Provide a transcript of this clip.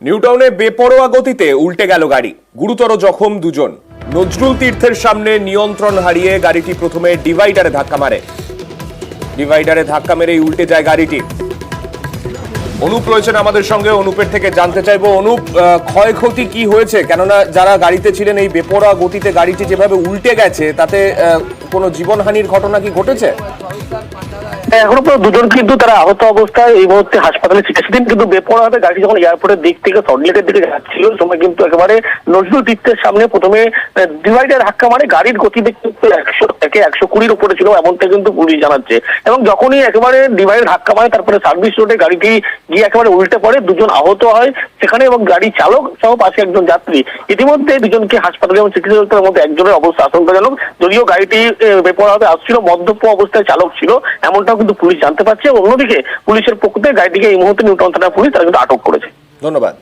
নিউটাউনে বেপরোয়া গতিতে উল্টে গেল গাড়ি, গুরুতর জখম দুজন। নজরুল তীর্থের সামনে নিয়ন্ত্রণ হারিয়ে গাড়িটি প্রথমে ডিভাইডারে ধাক্কা মারে। ডিভাইডারে ধাক্কা মেরেই উল্টে যায় গাড়িটি। অনুপ রয়েছেন আমাদের সঙ্গে, অনুপের থেকে জানতে চাইবো, অনুপ, ক্ষয়ক্ষতি কি হয়েছে? কেননা যারা গাড়িতে ছিলেন, এই বেপরোয়া গতিতে গাড়িটি যেভাবে উল্টে গেছে তাতে কোনো জীবনহানির ঘটনা কি ঘটেছে? এখনো পর্যন্ত দুজন কিন্তু তারা আহত অবস্থায় এই মুহূর্তে হাসপাতালে চিকিৎসাধীন। কিন্তু বেপরোয়াভাবে গাড়ি যখন এয়ারপোর্টের দিক থেকে সল্টলেকের দিকে যাচ্ছিল সময় কিন্তু একেবারে নজরুল তীর্থের সামনে প্রথমে ডিভাইডার ধাক্কা মারে। গাড়ির গতিবেগ কিন্তু 100 থেকে 120 উপরে ছিল এমনটা কিন্তু পুলিশ জানাচ্ছে। এবং যখনই একেবারে ডিভাইডার ধাক্কা মারে তারপরে সার্ভিস রোডে গাড়িটি গিয়ে একেবারে উল্টে পড়ে, দুজন আহত হয় সেখানে এবং গাড়ি চালক সহ পাশে একজন যাত্রী। ইতিমধ্যে দুজনকে হাসপাতালে এবং চিকিৎসার মধ্যে একজনের অবস্থা আশঙ্কাজনক। যদিও গাড়িটি বেপরোয়াভাবে আসছিল, মদ্যপ অবস্থায় চালক ছিল এমনটাও কিন্তু পুলিশ জানতে পারছে। অন্যদিকে পুলিশের পক্ষ থেকে গাড়িটিকে এই মুহূর্তে নিউটাউন থানার পুলিশ তারা কিন্তু আটক করেছে। ধন্যবাদ।